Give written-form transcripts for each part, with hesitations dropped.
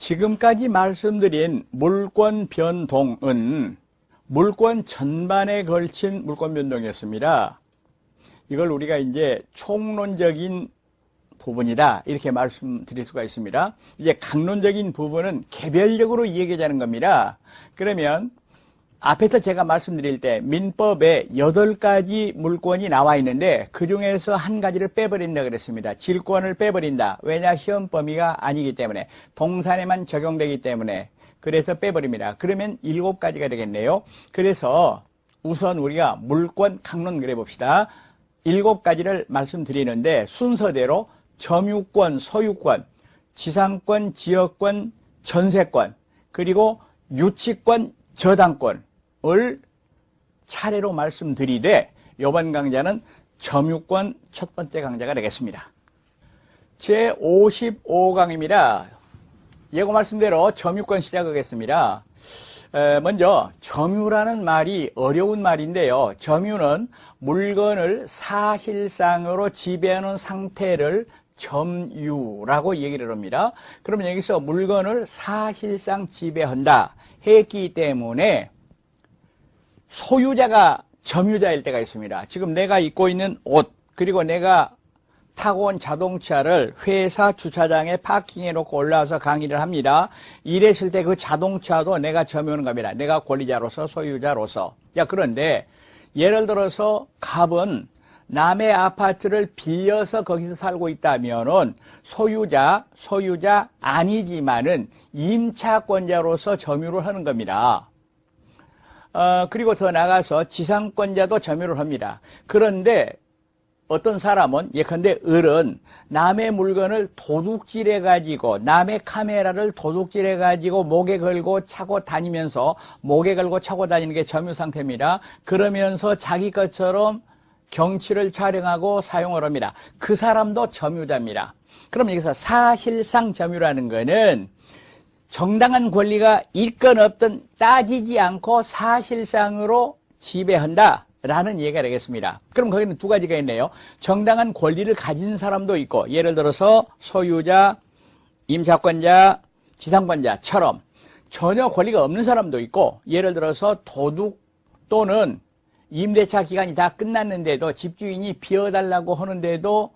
지금까지 말씀드린 물권 변동은 물권 전반에 걸친 물권 변동이었습니다. 이걸 우리가 이제 총론적인 부분이다 이렇게 말씀드릴 수가 있습니다. 이제 강론적인 부분은 개별적으로 이야기하자는 겁니다. 그러면 앞에서 제가 말씀드릴 때 민법에 8가지 물권이 나와 있는데 그 중에서 한 가지를 빼버린다 그랬습니다. 질권을 빼버린다. 왜냐? 시험 범위가 아니기 때문에 동산에만 적용되기 때문에 그래서 빼버립니다. 그러면 7가지가 되겠네요. 그래서 우선 우리가 물권 강론 그래 봅시다. 7가지를 말씀드리는데 순서대로 점유권, 소유권, 지상권, 지역권, 전세권, 그리고 유치권, 저당권을 차례로 말씀드리되 이번 강좌는 점유권 첫 번째 강좌가 되겠습니다. 제55강입니다. 예고 말씀대로 점유권 시작하겠습니다. 먼저 점유라는 말이 어려운 말인데요. 점유는 물건을 사실상으로 지배하는 상태를 점유라고 얘기를 합니다. 그러면 여기서 물건을 사실상 지배한다 했기 때문에 소유자가 점유자일 때가 있습니다. 지금 내가 입고 있는 옷 그리고 내가 타고 온 자동차를 회사 주차장에 파킹해 놓고 올라와서 강의를 합니다. 이랬을 때 그 자동차도 내가 점유하는 겁니다. 내가 권리자로서 소유자로서. 그런데 예를 들어서 갑은 남의 아파트를 빌려서 거기서 살고 있다면은 소유자 아니지만은 임차권자로서 점유를 하는 겁니다. 그리고 더 나가서 지상권자도 점유를 합니다. 그런데 어떤 사람은 예컨대 을은 남의 물건을 도둑질해가지고 남의 카메라를 도둑질해가지고 목에 걸고 차고 다니면서 목에 걸고 차고 다니는 게 점유 상태입니다. 그러면서 자기 것처럼 경치를 촬영하고 사용을 합니다. 그 사람도 점유자입니다. 그럼 여기서 사실상 점유라는 거는 정당한 권리가 있건 없든 따지지 않고 사실상으로 지배한다 라는 얘기가 되겠습니다. 그럼 거기는 두 가지가 있네요. 정당한 권리를 가진 사람도 있고 예를 들어서 소유자, 임차권자, 지상권자처럼 전혀 권리가 없는 사람도 있고 예를 들어서 도둑 또는 임대차 기간이 다 끝났는데도 집주인이 비워달라고 하는데도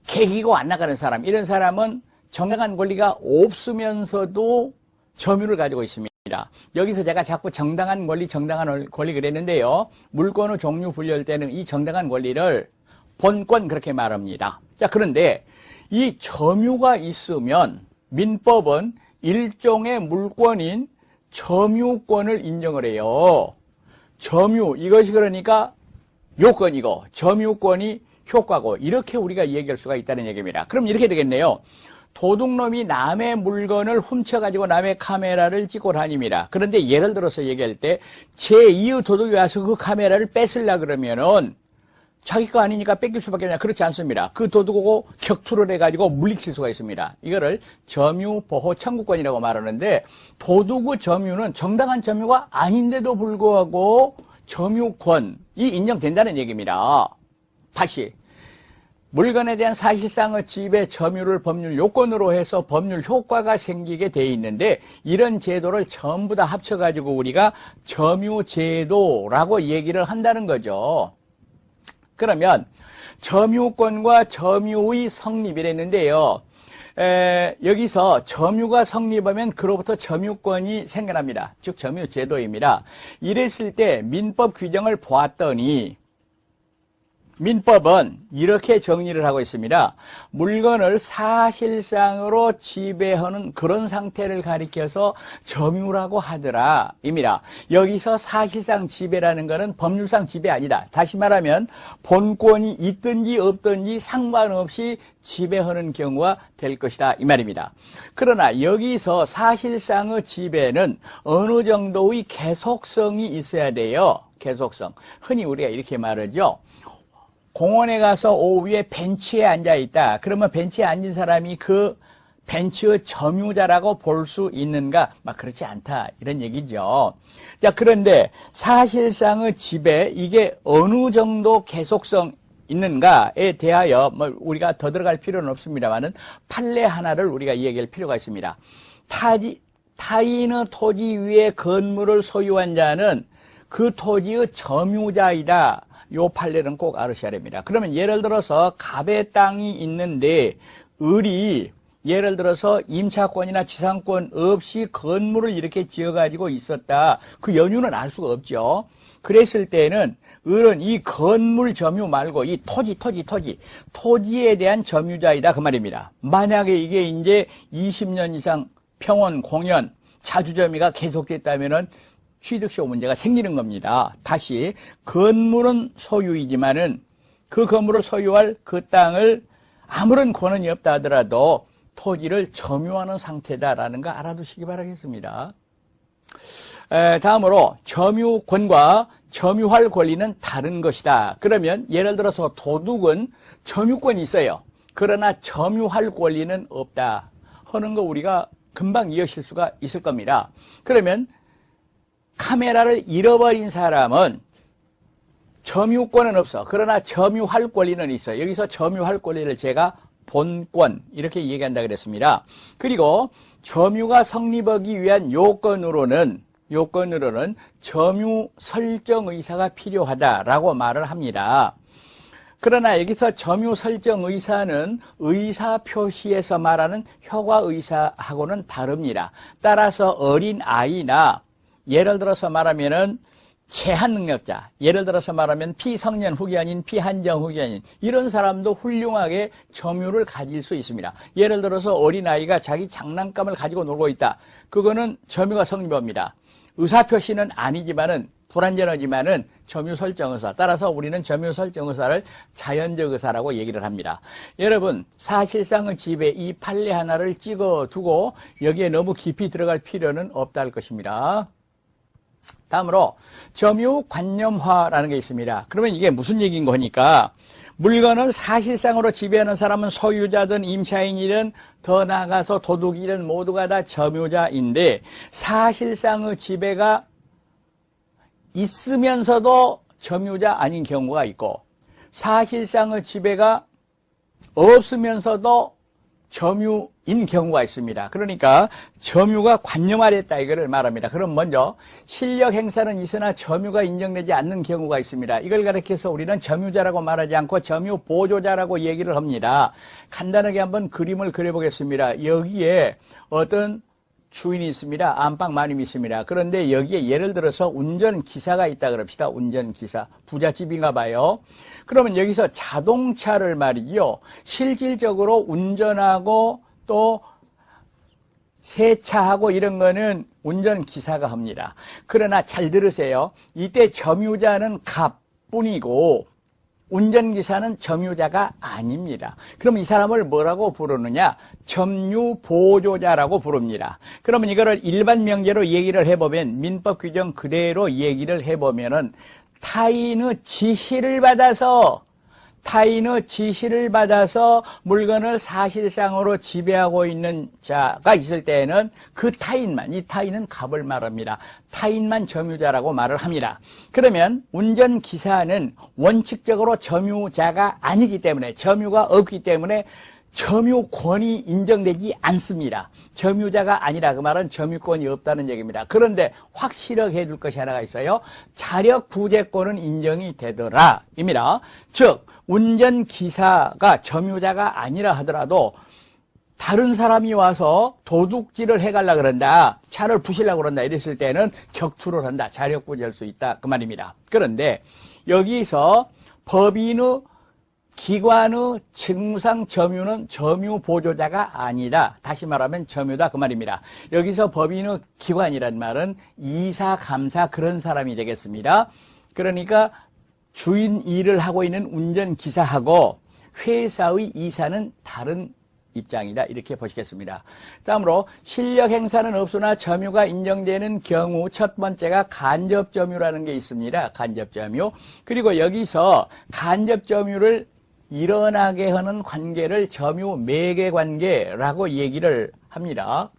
개기고 안 나가는 사람, 이런 사람은 정당한 권리가 없으면서도 점유를 가지고 있습니다. 여기서 제가 자꾸 정당한 권리 그랬는데요. 물권의 종류 분류할 때는 이 정당한 권리를 본권 그렇게 말합니다. 그런데 이 점유가 있으면 민법은 일종의 물권인 점유권을 인정을 해요. 점유, 이것이 그러니까 요건이고 점유권이 효과고 이렇게 우리가 얘기할 수가 있다는 얘기입니다. 그럼 이렇게 되겠네요. 도둑놈이 남의 물건을 훔쳐가지고 남의 카메라를 찍고 다닙니다. 그런데 예를 들어서 얘기할 때 제2의 도둑이 와서 그 카메라를 뺏으려고 그러면은 자기 거 아니니까 뺏길 수밖에 없냐. 그렇지 않습니다. 그 도둑하고 격투를 해가지고 물리칠 수가 있습니다. 이거를 점유보호 청구권이라고 말하는데 도둑의 점유는 정당한 점유가 아닌데도 불구하고 점유권이 인정된다는 얘기입니다. 다시 물건에 대한 사실상의 지배 점유를 법률 요건으로 해서 법률 효과가 생기게 돼 있는데 이런 제도를 전부 다 합쳐가지고 우리가 점유제도라고 얘기를 한다는 거죠. 그러면 점유권과 점유의 성립이랬는데요. 여기서 점유가 성립하면 그로부터 점유권이 생겨납니다. 즉 점유제도입니다. 이랬을 때 민법 규정을 보았더니 민법은 이렇게 정리를 하고 있습니다. 물건을 사실상으로 지배하는 그런 상태를 가리켜서 점유라고 하더라 입니다. 여기서 사실상 지배라는 것은 법률상 지배 아니다. 다시 말하면 본권이 있든지 없든지 상관없이 지배하는 경우가 될 것이다 이 말입니다. 그러나 여기서 사실상의 지배는 어느 정도의 계속성이 있어야 돼요. 계속성. 흔히 우리가 이렇게 말하죠. 공원에 가서 오후에 벤치에 앉아 있다. 그러면 벤치에 앉은 사람이 그 벤치의 점유자라고 볼 수 있는가? 그렇지 않다. 이런 얘기죠. 그런데 사실상의 지배, 이게 어느 정도 계속성이 있는가에 대하여 뭐 우리가 더 들어갈 필요는 없습니다만은 판례 하나를 우리가 얘기할 필요가 있습니다. 타인의 토지 위에 건물을 소유한 자는 그 토지의 점유자이다. 요 판례는 꼭 알으셔야 됩니다. 그러면 예를 들어서 갑의 땅이 있는데 을이 예를 들어서 임차권이나 지상권 없이 건물을 이렇게 지어가지고 있었다. 그 연유는 알 수가 없죠. 그랬을 때는 을은 이 건물 점유 말고 이 토지에 대한 점유자이다. 그 말입니다. 만약에 이게 이제 20년 이상 평원, 공연, 자주점유가 계속됐다면은 취득세 문제가 생기는 겁니다. 다시 건물은 소유이지만은 그 건물을 소유할 그 땅을 아무런 권한이 없다 하더라도 토지를 점유하는 상태다라는 거 알아두시기 바라겠습니다. 다음으로 점유권과 점유할 권리는 다른 것이다. 그러면 예를 들어서 도둑은 점유권이 있어요. 그러나 점유할 권리는 없다 하는 거 우리가 금방 이해하실 수가 있을 겁니다. 그러면 카메라를 잃어버린 사람은 점유권은 없어. 그러나 점유할 권리는 있어. 여기서 점유할 권리를 제가 본권 이렇게 얘기한다 그랬습니다. 그리고 점유가 성립하기 위한 요건으로는 점유 설정 의사가 필요하다라고 말을 합니다. 그러나 여기서 점유 설정 의사는 의사 표시에서 말하는 효과 의사하고는 다릅니다. 따라서 어린 아이나 예를 들어서 말하면은 제한 능력자, 예를 들어서 말하면 피성년 후견인, 피한정 후견인 이런 사람도 훌륭하게 점유를 가질 수 있습니다. 예를 들어서 어린아이가 자기 장난감을 가지고 놀고 있다. 그거는 점유가 성립합니다. 의사표시는 아니지만은 불완전하지만은 점유 설정 의사. 따라서 우리는 점유 설정 의사를 자연적 의사라고 얘기를 합니다. 여러분, 사실상의 집에 이 판례 하나를 찍어두고 여기에 너무 깊이 들어갈 필요는 없다 할 것입니다. 다음으로 점유관념화라는 게 있습니다. 그러면 이게 무슨 얘기인 거니까 물건을 사실상으로 지배하는 사람은 소유자든 임차인이든 더 나아가서 도둑이든 모두가 다 점유자인데 사실상의 지배가 있으면서도 점유자 아닌 경우가 있고 사실상의 지배가 없으면서도 점유인 경우가 있습니다. 그러니까 점유가 관념화됐다 이거를 말합니다. 그럼 먼저 실력 행사는 있으나 점유가 인정되지 않는 경우가 있습니다. 이걸 가리켜서 우리는 점유자라고 말하지 않고 점유 보조자라고 얘기를 합니다. 간단하게 한번 그림을 그려보겠습니다. 여기에 어떤 주인이 있습니다. 안방 마님이 있습니다. 그런데 여기에 예를 들어서 운전기사가 있다 그럽시다. 운전기사. 부잣집인가 봐요. 그러면 여기서 자동차를 말이죠. 실질적으로 운전하고 또 세차하고 이런 거는 운전기사가 합니다. 그러나 잘 들으세요. 이때 점유자는 갑뿐이고 운전기사는 점유자가 아닙니다. 그럼 이 사람을 뭐라고 부르느냐? 점유보조자라고 부릅니다. 그러면 이거를 일반 명제로 얘기를 해보면 민법 규정 그대로 얘기를 해보면은 타인의 지시를 받아서 물건을 사실상으로 지배하고 있는 자가 있을 때에는 그 타인만, 이 타인은 갑을 말합니다. 타인만 점유자라고 말을 합니다. 그러면 운전기사는 원칙적으로 점유자가 아니기 때문에, 점유가 없기 때문에 점유권이 인정되지 않습니다. 점유자가 아니라 그 말은 점유권이 없다는 얘기입니다. 그런데 확실하게 해둘 것이 하나가 있어요. 자력 부재권은 인정이 되더라 입니다. 즉 운전기사가 점유자가 아니라 하더라도 다른 사람이 와서 도둑질을 해가려고 그런다, 차를 부시려고 그런다 이랬을 때는 격투를 한다, 자력 부재할 수 있다 그 말입니다. 그런데 여기서 법인의 기관의 직무상 점유는 점유 보조자가 아니다. 다시 말하면 점유다 그 말입니다. 여기서 법인의 기관이란 말은 이사, 감사 그런 사람이 되겠습니다. 그러니까 주인 일을 하고 있는 운전기사하고 회사의 이사는 다른 입장이다 이렇게 보시겠습니다. 다음으로 실력 행사는 없으나 점유가 인정되는 경우 첫 번째가 간접점유라는 게 있습니다. 간접점유. 그리고 여기서 간접점유를 일어나게 하는 관계를 점유 매개 관계라고 얘기를 합니다.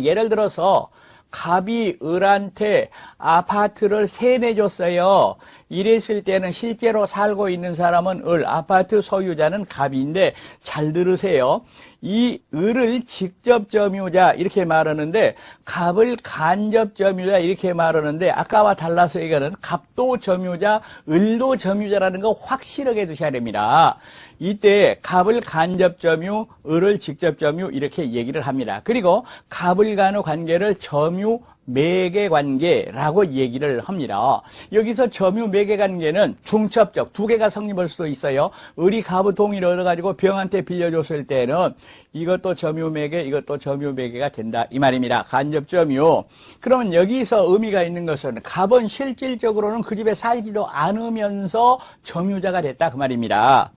예를 들어서 갑이 을한테 아파트를 세내줬어요. 이랬을 때는 실제로 살고 있는 사람은 을, 아파트 소유자는 갑인데 잘 들으세요. 이 을을 직접 점유자 이렇게 말하는데 갑을 간접 점유자 이렇게 말하는데 아까와 달라서 이거는 갑도 점유자, 을도 점유자라는 거 확실하게 두셔야 됩니다. 이때 갑을 간접 점유, 을을 직접 점유 이렇게 얘기를 합니다. 그리고 갑을 간의 관계를 점유 매개 관계라고 얘기를 합니다. 여기서 점유 매개 관계는 중첩적 두 개가 성립할 수도 있어요. 을이 갑의 동의를 얻어가지고 병한테 빌려줬을 때는 이것도 점유 매개, 이것도 점유 매개가 된다 이 말입니다. 간접 점유. 그러면 여기서 의미가 있는 것은 갑은 실질적으로는 그 집에 살지도 않으면서 점유자가 됐다 그 말입니다.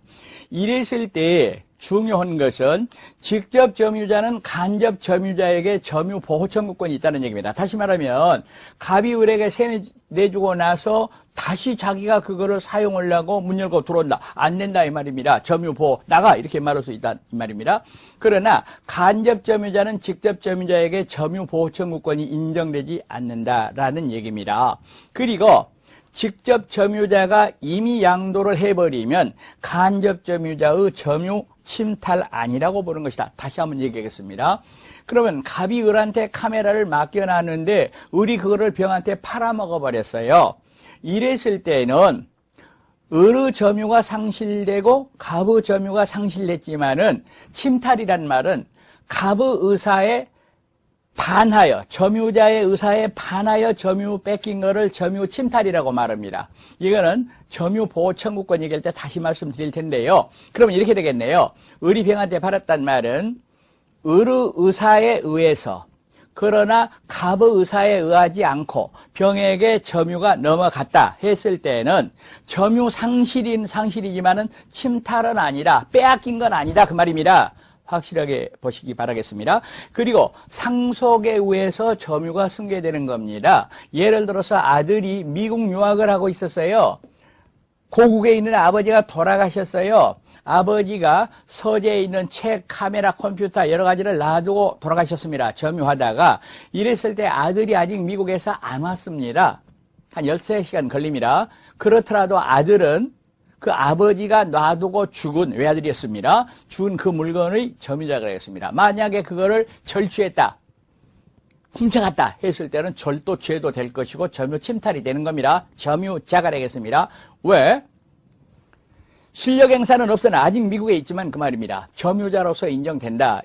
이랬을 때 중요한 것은 직접 점유자는 간접 점유자에게 점유 보호 청구권이 있다는 얘기입니다. 다시 말하면 갑이 을에게 세 내주고 나서 다시 자기가 그거를 사용하려고 문 열고 들어온다. 안 된다 이 말입니다. 점유 보호 나가 이렇게 말할 수 있다 이 말입니다. 그러나 간접 점유자는 직접 점유자에게 점유 보호 청구권이 인정되지 않는다라는 얘기입니다. 그리고 직접 점유자가 이미 양도를 해버리면 간접 점유자의 점유 침탈 아니라고 보는 것이다. 다시 한번 얘기하겠습니다. 그러면 갑이 을한테 카메라를 맡겨놨는데 을이 그거를 병한테 팔아먹어버렸어요. 이랬을 때는 을의 점유가 상실되고 갑의 점유가 상실됐지만은 침탈이란 말은 갑의 의사에 반하여 점유자의 의사에 반하여 점유 뺏긴 거를 점유 침탈이라고 말합니다. 이거는 점유 보호 청구권 얘기할 때 다시 말씀드릴 텐데요. 그러면 이렇게 되겠네요. 을이 병한테 팔았단 말은 을의 의사에 의해서 그러나 갑의 의사에 의하지 않고 병에게 점유가 넘어갔다 했을 때는 점유 상실이지만은 침탈은 아니다. 빼앗긴 건 아니다 그 말입니다. 확실하게 보시기 바라겠습니다. 그리고 상속에 의해서 점유가 승계되는 겁니다. 예를 들어서 아들이 미국 유학을 하고 있었어요. 고국에 있는 아버지가 돌아가셨어요. 아버지가 서재에 있는 책, 카메라, 컴퓨터 여러 가지를 놔두고 돌아가셨습니다. 점유하다가 이랬을 때 아들이 아직 미국에서 안 왔습니다. 한 13시간 걸립니다. 그렇더라도 아들은 그 아버지가 놔두고 죽은 외아들이었습니다. 죽은 그 물건의 점유자가 되겠습니다. 만약에 그거를 절취했다, 훔쳐갔다 했을 때는 절도죄도 될 것이고 점유 침탈이 되는 겁니다. 점유자가 되겠습니다. 왜? 실력 행사는 없으나 아직 미국에 있지만 그 말입니다. 점유자로서 인정된다.